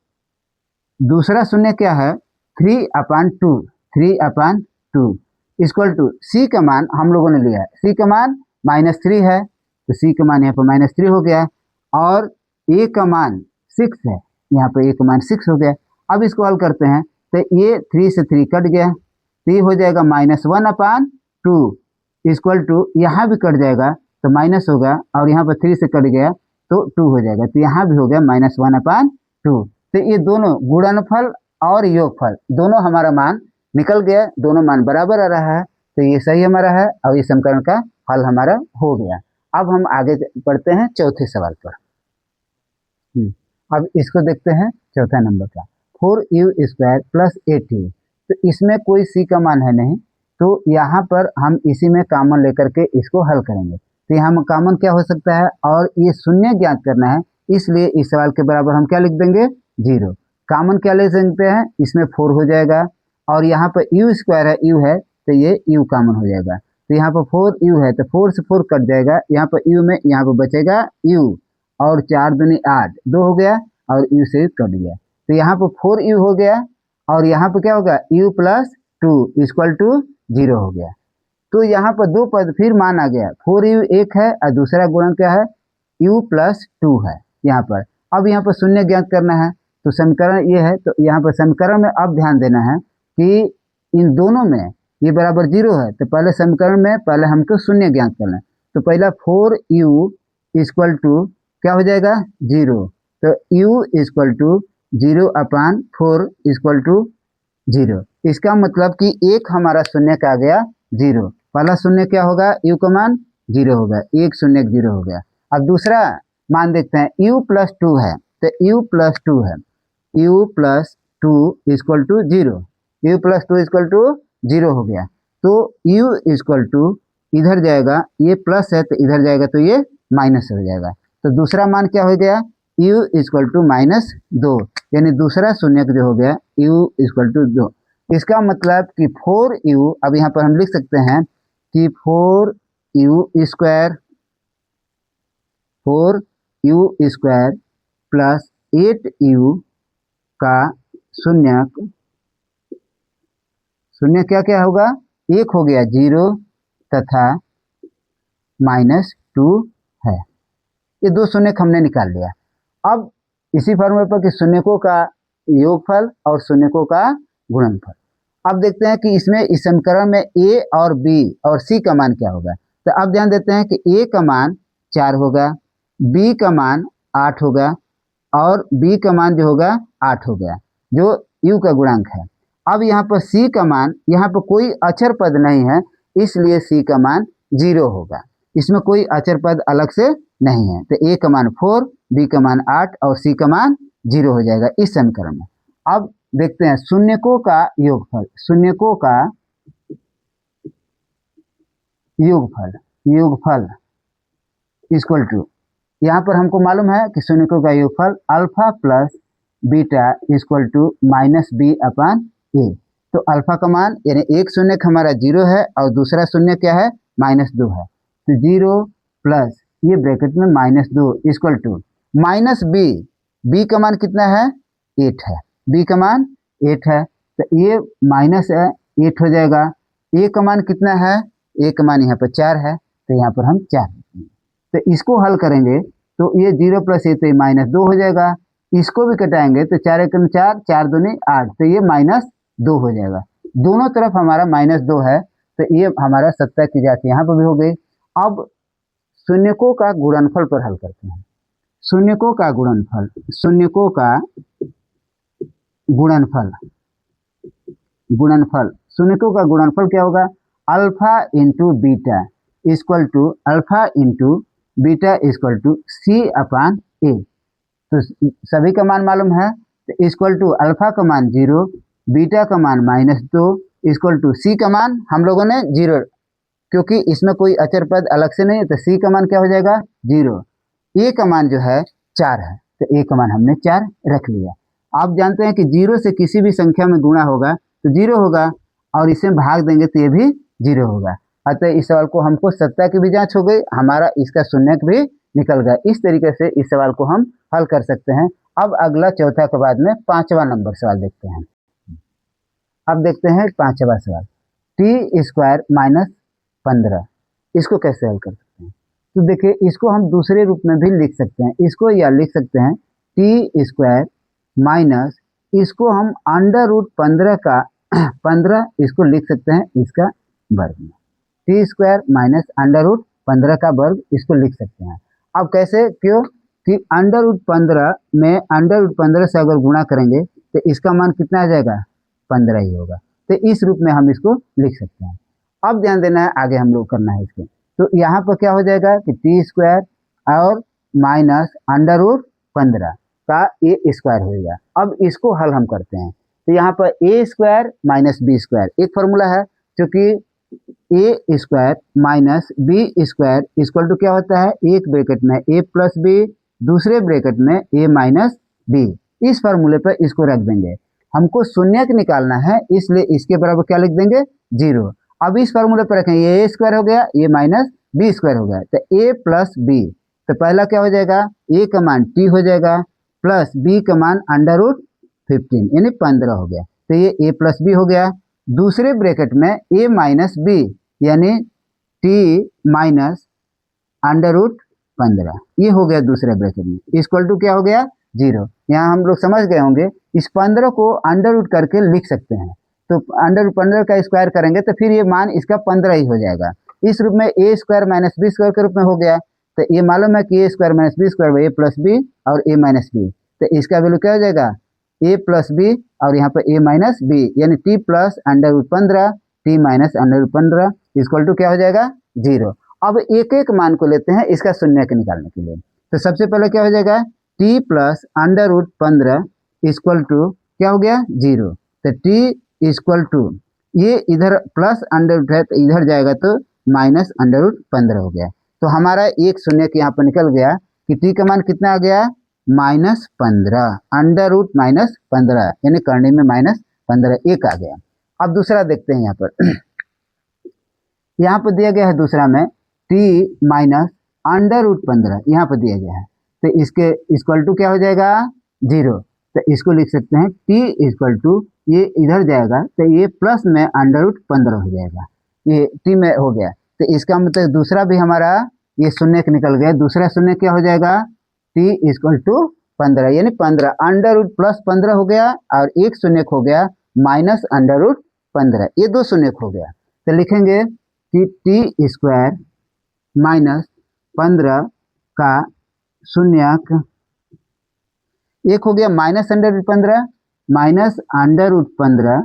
दूसरा शून्य क्या है 3/2 इक्वल टू c का मान हम लोगों ने लिया है, c का मान -3 है, तो c का मान यहाँ पर -3 हो गया, और a का मान 6 है, यहाँ पर a का मान 6 हो गया। अब इसको हल करते हैं तो ये 3 से 3 कट गया, तो ये हो जाएगा -1/2 इक्वल टू यहाँ भी कट जाएगा तो माइनस होगा, और यहाँ पर 3 से कट गया तो 2 हो जाएगा, तो यहाँ भी हो गया -1/2। तो ये दोनों गुणनफल और योगफल दोनों हमारा मान निकल गया, दोनों मान बराबर आ रहा है, तो ये सही हमारा है और इस समीकरण का हल हमारा हो गया। अब हम आगे बढ़ते हैं चौथे सवाल पर। अब इसको देखते हैं चौथा नंबर का 4u² + 8u। तो इसमें कोई c का मान है नहीं, तो यहाँ पर हम इसी में कॉमन लेकर के इसको हल करेंगे। तो यहाँ कॉमन क्या हो सकता है, और ये शून्य ज्ञात करना है, इसलिए इस सवाल के बराबर हम क्या लिख देंगे 0। कॉमन क्या ले सकते हैं, इसमें 4 हो जाएगा, और यहाँ पर u² है, u है तो ये u कॉमन हो जाएगा, तो यहाँ पर 4u है तो 4 से 4 कट जाएगा, यहाँ पर u में यहाँ पर बचेगा u, और 4 दूनी 8 2 हो गया, और u से कट गया, तो यहाँ पर 4u हो गया, और यहाँ पर क्या होगा u + 2 = 0 हो गया। तो यहाँ पर दो पद फिर मान आ गया, 4u एक है और दूसरा गुणन क्या है u + 2 है यहाँ पर। अब यहाँ पर शून्य ज्ञात करना है, तो समीकरण ये है, तो यहाँ पर समीकरण में अब ध्यान देना है कि इन दोनों में ये बराबर 0 है, तो पहले समीकरण में पहले हमको शून्य ज्ञात करना है। तो पहला 4u = क्या हो जाएगा 0, तो u = 0/4 = 0। इसका मतलब कि एक हमारा शून्य का आ गया 0। पहला शून्य क्या होगा u का मान 0 होगा, एक शून्य 0 हो गया। अब दूसरा मान देखते हैं u + 2 है, तो u + 2 है, u + 2 = 0, u + 2 = 0 हो गया। तो u = इधर जाएगा, ये प्लस है तो इधर जाएगा तो ये माइनस हो जाएगा। तो दूसरा मान क्या हो गया u = -2, यानी दूसरा शून्य जो हो गया u = 2। इसका मतलब कि 4u, अब यहाँ पर हम लिख सकते हैं कि 4u square 4u² plus 8u का शून्य शून्य क्या क्या होगा, एक हो गया 0 तथा -2 है। ये दो शून्य हमने निकाल लिया। अब इसी फॉर्मूले पर कि शून्यकों का योगफल और शून्यकों का गुणनफल। अब देखते हैं कि इसमें इस समीकरण में a और b और c का मान क्या होगा। तो अब ध्यान देते हैं कि a का मान 4 होगा, b का मान 8 होगा और b का मान जो होगा 8 हो गया, जो u का गुणांक है। अब यहाँ पर c का मान, यहाँ पर कोई अचर पद नहीं है, इसलिए c का मान 0 होगा। इसमें कोई अचर पद अलग से नहीं है, तो a का मान 4, b का मान 8 और c का मान 0 हो जाएगा इस समीकरण में। अब देखते हैं शून्यकों का योगफल। शून्यकों का योगफल इक्वल टू, यहाँ पर हमको मालूम है कि शून्यकों का योगफल alpha plus beta equal to -b upon a। तो अल्फा का मान यानी एक शून्य हमारा 0 है और दूसरा शून्य क्या है, -2 है। तो 0 प्लस ये ब्रैकेट में -2 इक्वल टू -b। b का मान कितना है, 8 है, b का मान 8 है, तो ये माइनस है 8 हो जाएगा। a का मान कितना है, a का मान यहाँ पर 4 है, तो यहाँ पर हम 4 लिखेंगे। तो इसको हल करेंगे तो ये 0 प्लस ये तो -2 हो जाएगा। इसको भी कटाएंगे तो 4 एकम 4, 4 दूनी 8, तो ये -2 हो जाएगा। दोनों तरफ हमारा -2 है, तो ये हमारा 70 की जाति यहाँ पर भी हो गई। अब शून्यकों का गुणनफल पर हल करते हैं। शून्यकों का गुणनफल, शून्यकों का गुणनफल क्या होगा, alpha into beta equal to alpha into beta equal to c upon a। तो सभी का मान मालूम है, तो इक्वल टू अल्फा का मान 0, बीटा का मान -2 इक्वल टू c का मान हम लोगों ने 0, क्योंकि इसमें कोई अचर पद अलग से नहीं है, तो c का मान क्या हो जाएगा 0। a का मान जो है 4 है, तो a का मान हमने 4 रख लिया। आप जानते हैं कि 0 से किसी भी संख्या में गुणा होगा तो 0 होगा, और इसे भाग देंगे तो ये भी 0 होगा। अतः इस सवाल को हमको 70 की भी जांच हो गई, हमारा इसका शून्यक भी निकल गया। इस तरीके से इस सवाल को हम हल कर सकते हैं। अब अगला चौथा के बाद में 5वां नंबर सवाल देखते हैं। अब देखते हैं 5वां सवाल, t² - 15, इसको कैसे हल कर सकते हैं। तो देखिए, इसको हम दूसरे रूप में भी लिख सकते हैं। इसको या लिख सकते हैं t² माइनस, इसको हम √15 का 15 इसको लिख सकते हैं इसका वर्ग में। t² माइनस √15 का वर्ग इसको लिख सकते हैं। अब कैसे, क्यों कि √15 में √15 से अगर गुणा करेंगे तो इसका मान कितना आ जाएगा, 15 ही होगा। तो इस रूप में हम इसको लिख सकते हैं। अब ध्यान देना है, आगे हम लोग करना है इसको। तो यहाँ पर क्या हो जाएगा कि t² और माइनस √15 का a² होगा। अब इसको हल हम करते हैं, तो यहाँ पर a² माइनस b² एक फॉर्मूला है, क्योंकि a² minus b² equal to क्या होता है, एक ब्रैकेट में a प्लस b, दूसरे ब्रैकेट में a माइनस b। इस फार्मूले पर इसको रख देंगे। हमको शून्यक निकालना है, इसलिए इसके बराबर क्या लिख देंगे, 0। अब इस फार्मूले पर रखेंगे, ये a² हो गया, ये माइनस b² हो गया, तो a प्लस b। तो पहला क्या हो जाएगा, a का मान t हो जाएगा प्लस b का मान √15 यानी 15 हो गया, तो ये a प्लस b हो गया। दूसरे ब्रैकेट में a माइनस b यानी t माइनस √15, ये हो गया दूसरे ब्रैकेट में, इक्वल टू क्या हो गया, 0। यहाँ हम लोग समझ गए होंगे, इस 15 को अंडर करके लिख सकते हैं। तो √15 का स्क्वायर करेंगे तो फिर ये मान इसका 15 ही हो जाएगा। इस रूप में a² माइनस b² के रूप में हो गया। तो ये मालूम है कि a² minus b² a plus b और a माइनस b, तो इसका वैल्यू क्या हो जाएगा, a प्लस b और यहाँ पर a माइनस b यानी t plus √15 t minus √15 equal to क्या हो जाएगा, 0। अब एक एक मान को लेते हैं इसका शून्यक निकालने के लिए। तो सबसे पहले क्या हो जाएगा, t प्लस √15 इक्वल टू क्या हो गया, 0। तो t इक्वल टू ये इधर प्लस अंडर है तो इधर जाएगा तो माइनस √15 हो गया। तो हमारा एक शून्यक यहाँ पर निकल गया कि t का मान कितना आ गया, -15 √-15 यानी करने में -15 एक आ गया। अब दूसरा देखते हैं यहाँ पर। यहाँ पर दिया गया है दूसरा में t माइनस अंडर रूट 15 यहाँ पर दिया गया है, तो इसके इक्वल टू क्या हो जाएगा 0। तो इसको लिख सकते हैं t इक्वल टू, ये इधर जाएगा तो ये प्लस में अंडर रूट 15 हो जाएगा, ये t में हो गया। तो इसका मतलब दूसरा भी हमारा ये शून्य निकल गया, दूसरा शून्य क्या हो जाएगा t इक्वल टू 15, यानी 15 अंडर रूट प्लस 15 हो गया और एक शून्य हो गया माइनस अंडर रूट 15, ये दो शून्य हो गया। तो लिखेंगे कि टी स्क्वायर माइनस 15 का शून्यक एक हो गया minus under root 15 minus under root 15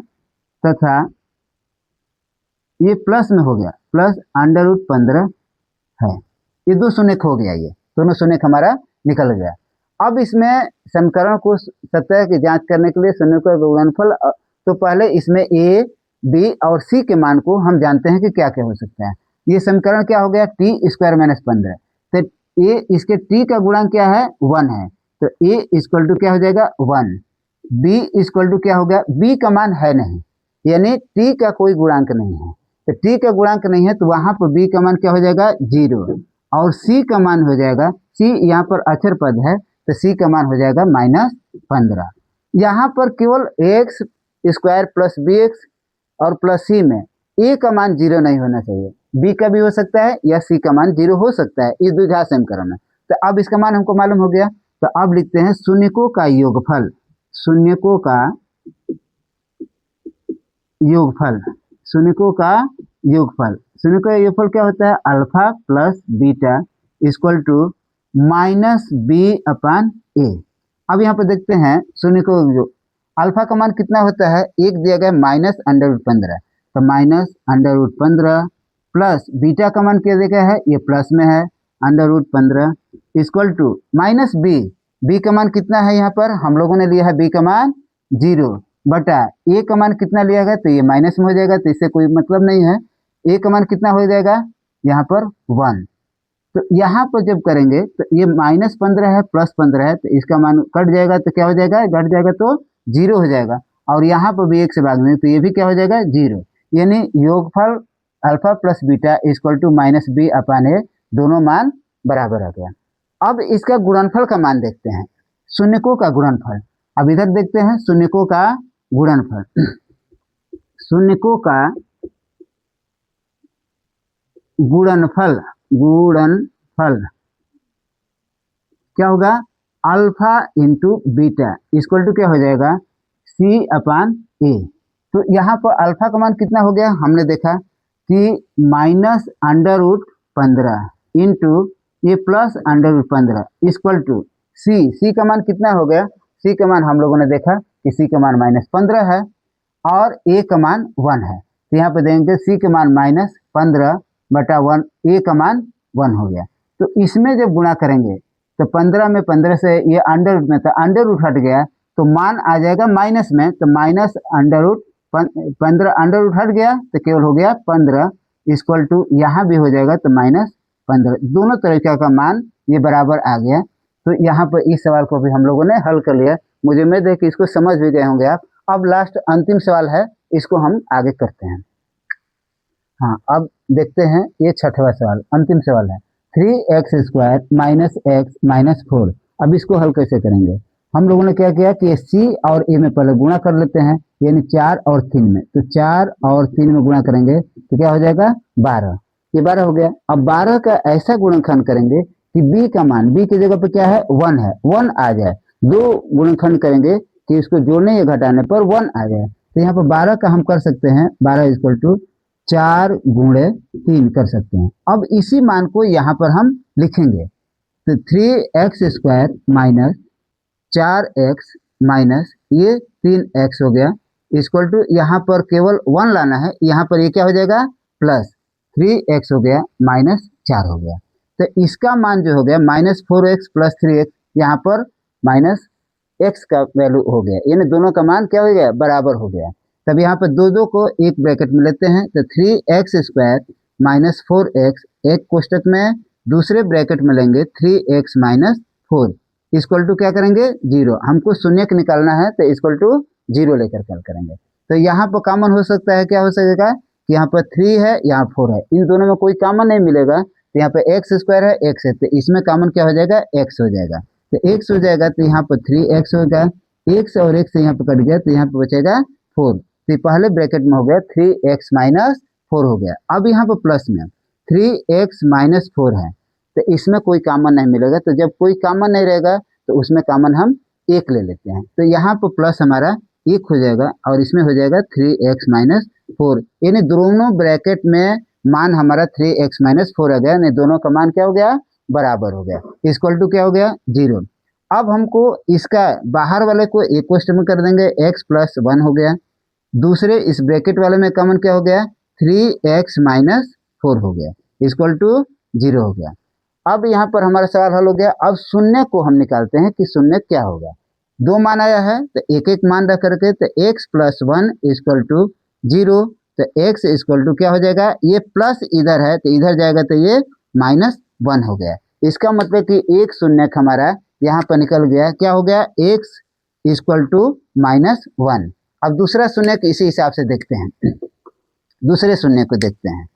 तथा ये प्लस में हो गया प्लस अंडर रूट 15 है, ये दो शून्य हो गया, ये दोनों शून्य हमारा निकल गया। अब इसमें समीकरण को सतह की जांच करने के लिए शून्य का गुणनफल, तो पहले इसमें ए बी और सी के मान को हम जानते हैं कि क्या क्या हो सकता है। ये समीकरण क्या हो गया टी स्क्वायर माइनस 15, तो ए इसके टी का गुणांक क्या है 1 है, तो ए इक्वल टू क्या हो जाएगा 1, बी इक्वल टू क्या हो गया, बी का मान है नहीं, यानी टी का कोई गुणांक नहीं है, तो टी का गुणांक नहीं है तो वहां पर बी का मान क्या हो जाएगा 0, और सी का मान हो जाएगा, सी यहाँ पर अक्षर पद है तो सी का मान हो जाएगा -15। यहाँ पर केवल x square plus b x और प्लस सी में ए का मान 0 नहीं होना चाहिए, बी का भी हो सकता है या सी का मान 0 हो सकता है, इस द्विघात समीकरण में। तो अब इसका मान हमको मालूम हो गया, तो अब लिखते हैं शून्यकों का योगफल, शून्यकों का योगफल, शून्यकों का योगफल, शून्य का योगफल क्या होता है alpha plus beta equal to minus b upon a. अब यहाँ पर देखते हैं शून्य को, अल्फा का मान कितना होता है, एक दिया गया माइनस अंडर रूट 15, तो minus under root 15 plus beta का मान क्या दिया गया है, ये प्लस में है under root 15 equal to minus b, b का मान कितना है, यहाँ पर हम लोगों ने लिया है बी का मान 0 बटा ए का मान कितना लिया गया, तो ये माइनस में हो जाएगा, तो इससे कोई मतलब नहीं है, ए का मान कितना हो जाएगा यहाँ पर 1। तो यहाँ पर जब करेंगे तो ये -15 है प्लस 15 है, तो इसका मान कट जाएगा तो क्या हो जाएगा, घट जाएगा तो 0 हो जाएगा, और यहाँ पर भी एक से भाग में तो ये भी क्या हो जाएगा 0, यानी योगफल alpha plus beta equal to minus b upon a, दोनों मान बराबर आ गया। अब इसका गुणनफल का मान देखते हैं, शून्यकों का गुणनफल। अब इधर देखते हैं शून्यकों का गुणनफल, शून्यकों का गुणनफल, गुणनफल क्या होगा alpha into beta equal to क्या हो जाएगा सी अपान ए। तो यहाँ पर अल्फा का मान कितना हो गया, हमने देखा कि माइनस अंडर रूट 15 इंटू ये plus under root 15 equal to c, c का मान कितना हो गया, सी का मान हम लोगों ने देखा कि सी का मान -15 है और ए का मान 1 है, तो यहाँ पे देंगे सी का मान -15 बटा 1, ए का मान 1 हो गया। तो इसमें जब गुणा करेंगे तो 15 में 15 से ये अंडर रूट में था, अंडर रूट हट गया तो मान आ जाएगा माइनस में, तो minus under root 15 under root हट गया तो केवल हो गया 15 इक्वल टू यहाँ भी हो जाएगा तो -15, दोनों तरीका का मान ये बराबर आ गया। तो यहाँ पर इस सवाल को भी हम लोगों ने हल कर लिया, मुझे उम्मीद है कि इसको समझ भी गए होंगे आप। अब लास्ट अंतिम सवाल है, इसको हम आगे करते हैं। हाँ, अब देखते हैं ये छठवां सवाल, अंतिम सवाल है 3x square minus x minus 4। अब इसको हल कैसे करेंगे, हम लोगों ने क्या किया कि c और a में पहले गुणा कर लेते हैं, यानी 4 और 3 में, तो 4 और 3 में गुणा करेंगे तो क्या हो जाएगा 12, ये 12 हो गया। अब 12 का ऐसा गुणनखंड करेंगे कि b का मान, b की जगह पे क्या है 1 है, 1 आ जाए, दो गुणनखंड करेंगे कि इसको जोड़ने या घटाने पर 1 आ जाए, तो यहाँ पर 12 का हम कर सकते हैं 12 इक्वल टू 4 गुणे 3 कर सकते हैं। अब इसी मान को यहाँ पर हम लिखेंगे, तो 3x square minus 4x minus ये 3x हो गया इक्वल टू, यहाँ पर केवल 1 लाना है, यहाँ पर ये क्या हो जाएगा प्लस 3x हो गया माइनस 4 हो गया। तो इसका मान जो हो गया -4x प्लस 3x, यहाँ पर माइनस x का वैल्यू हो गया, यानी दोनों का मान क्या हो गया बराबर हो गया। तब यहाँ पर दो को एक ब्रैकेट में लेते हैं, तो 3x स्क्वायर माइनस 4x एक कोष्टक में, दूसरे ब्रैकेट में लेंगे 3x माइनस 4 इक्वल टू क्या करेंगे 0, हमको शून्य निकालना है तो इक्वल टू 0 लेकर कल करेंगे। तो यहाँ पर कॉमन हो सकता है, क्या हो सकेगा कि यहाँ पर 3 है, यहाँ 4 है, इन दोनों में कोई कॉमन नहीं मिलेगा, तो यहाँ पे एक्स स्क्वायर है, एक्स है, तो इसमें कॉमन क्या हो जाएगा, एक्स हो जाएगा। तो एक्स हो जाएगा तो यहाँ पर 3x होगा, एक्स और एक्स यहाँ पे कट गया तो यहाँ पे बचेगा 4। तो पहले ब्रैकेट में हो गया 3x माइनस 4 हो गया। अब यहाँ पर प्लस में 3x माइनस 4 है, तो इसमें कोई कॉमन नहीं मिलेगा, तो जब कोई कॉमन नहीं रहेगा तो उसमें कॉमन हम 1 ले लेते हैं, तो यहाँ पर प्लस हमारा 1 हो जाएगा और इसमें हो जाएगा 3x माइनस 4, यानी दोनों ब्रैकेट में मान हमारा 3x माइनस 4 आ गया, नहीं दोनों का मान क्या हो गया, बराबर हो गया, इक्वल टू क्या हो गया, 0। अब हमको इसका बाहर वाले को एक क्वेश्चन में कर देंगे, x प्लस 1 हो गया, दूसरे इस ब्रैकेट वाले में कॉमन क्या हो गया, 3x माइनस 4 हो गया, इक्वल टू 0 हो गया। अब यहाँ पर हमारा सवाल हल हो गया। अब शून्य को हम निकालते हैं कि शून्य क्या होगा। 2 मान आया है तो एक एक मान रख करके, तो x प्लस 1 इक्वल टू 0, तो x इक्वल टू क्या हो जाएगा, ये प्लस इधर है तो इधर जाएगा तो ये माइनस 1 हो गया। इसका मतलब कि एक शून्य हमारा यहाँ पर निकल गया, क्या हो गया, x इक्वल टू माइनस 1। अब दूसरा शून्य इसी हिसाब से देखते हैं, दूसरे शून्य को देखते हैं।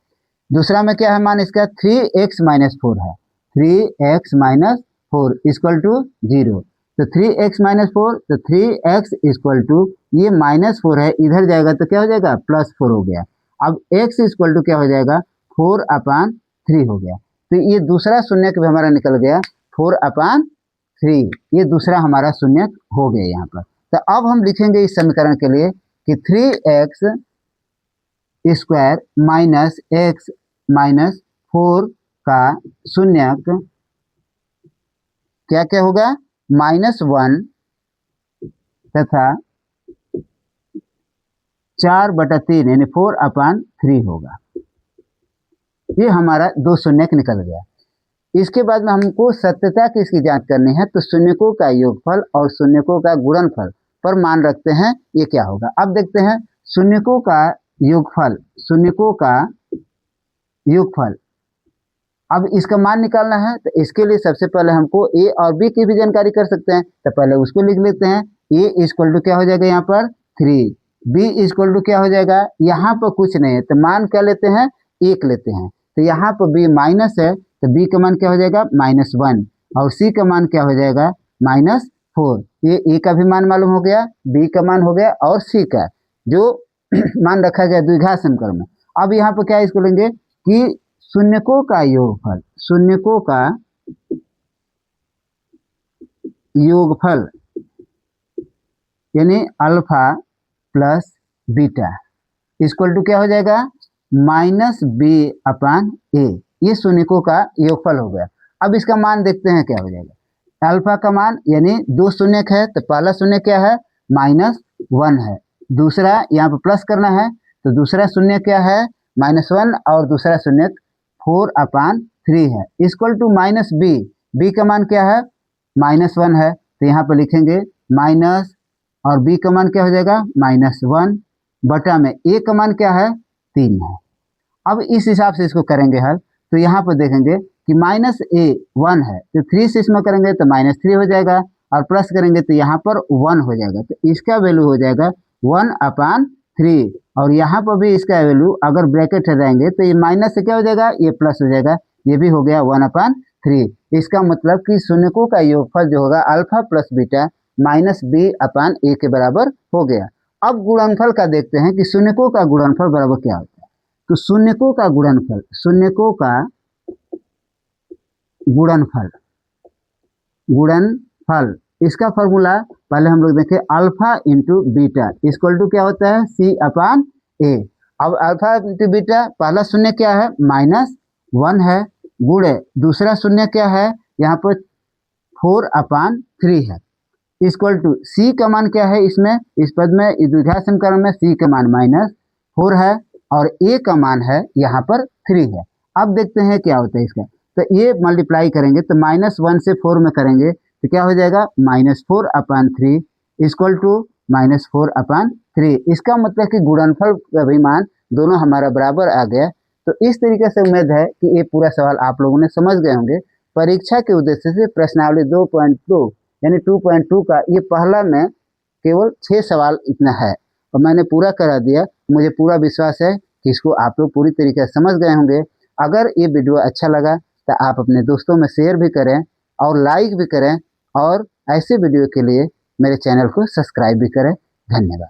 दूसरा में क्या है मान इसका, 3x माइनस 4 है, 3x माइनस 4 इक्वल टू 0, तो 3x माइनस 4, तो 3x इक्वल टू ये माइनस 4 है, इधर जाएगा तो क्या हो जाएगा, प्लस 4 हो गया। अब x इक्वल टू क्या हो जाएगा, 4/3 हो गया। तो ये दूसरा शून्य भी हमारा निकल गया 4/3, ये दूसरा हमारा शून्य हो गया यहाँ पर। तो अब हम लिखेंगे इस समीकरण के लिए कि 3x square minus x minus 4 का शून्यक क्या क्या होगा, -1 तथा 4/3 यानी 4/3 होगा। ये हमारा दो शून्यक निकल गया। इसके बाद में हमको सत्यता की इसकी जांच करनी है, तो शून्यकों का योगफल और शून्यकों का गुणनफल पर मान रखते हैं, ये क्या होगा। अब देखते हैं शून्यकों का योगफल, शून्यकों का योगफल, अब इसका मान निकालना है, तो इसके लिए सबसे पहले हमको a और b की भी जानकारी कर सकते हैं, तो पहले उसको लिख लेते हैं। a इक्वल टू क्या हो जाएगा यहाँ पर 3, b इक्वल टू क्या हो जाएगा, यहाँ पर कुछ नहीं है तो मान क्या लेते हैं, 1 लेते हैं, तो यहाँ पर b माइनस है तो b का मान क्या हो जाएगा, -1, और c का मान क्या हो जाएगा, -4। ये a का भी मान मालूम हो गया, b का मान हो गया और c का जो मान रखा गया द्विघात समीकरण में। अब यहाँ पर क्या इसको लेंगे कि शून्यकों का योगफल, शून्यकों का योगफल यानी alpha plus beta equal to क्या हो जाएगा, -b/a, ये शून्यकों का योगफल हो गया। अब इसका मान देखते हैं क्या हो जाएगा। अल्फा का मान यानी 2 शून्यक है, तो पहला शून्य क्या है, -1 है, दूसरा यहाँ पर प्लस करना है, तो दूसरा शून्य क्या है, -1, और दूसरा शून्य 4/3 है, इक्वल टू -b, b का मान क्या है, -1 है, तो यहाँ पर लिखेंगे माइनस, और b का मान क्या हो जाएगा, -1 बटा में a का मान क्या है, 3 है। अब इस हिसाब से इसको करेंगे हल, तो यहाँ पर देखेंगे कि -a 1 है, तो 3 से इसमें करेंगे तो -3 हो जाएगा, और प्लस करेंगे तो यहाँ पर 1 हो जाएगा, तो इसका वैल्यू हो जाएगा 1/3, और यहाँ पर भी इसका वैल्यू अगर ब्रैकेट हटाएंगे तो ये माइनस से क्या हो जाएगा, ये प्लस हो जाएगा, ये भी हो गया 1/3। इसका मतलब कि शून्यकों का योगफल जो होगा अल्फा प्लस बीटा -b/a के बराबर हो गया। अब गुणनफल का देखते हैं कि शून्यकों का गुणनफल बराबर क्या होता है। तो शून्यकों का गुणनफल, शून्यकों का गुणनफल, गुणनफल इसका फॉर्मूला पहले हम लोग देखें, alpha into beta equal to क्या होता है, c/a। अब अल्फा इंटू बीटा, पहला शून्य क्या है, -1 है, गुणे दूसरा शून्य क्या है, यहाँ पर 4/3 है, इक्वल टू c का मान क्या है, इसमें इस पद में द्विघात समीकरण में c का मान -4 है और a का मान है यहाँ पर 3 है। अब देखते हैं क्या होता है इसका, तो ये मल्टीप्लाई करेंगे तो -1 से 4 में करेंगे तो क्या हो जाएगा, -4/3 इक्वल टू -4/3। इसका मतलब कि गुणनफल का भी मान दोनों हमारा बराबर आ गया। तो इस तरीके से उम्मीद है कि ये पूरा सवाल आप लोगों ने समझ गए होंगे। परीक्षा के उद्देश्य से प्रश्नावली 2.2 यानी 2.2 का ये पहला में केवल 6 सवाल इतना है, और मैंने पूरा करा दिया। मुझे पूरा विश्वास है कि इसको आप लोग पूरी तरीके से समझ गए होंगे। अगर ये वीडियो अच्छा लगा तो आप अपने दोस्तों में शेयर भी करें और लाइक भी करें, और ऐसे वीडियो के लिए मेरे चैनल को सब्सक्राइब भी करें। धन्यवाद।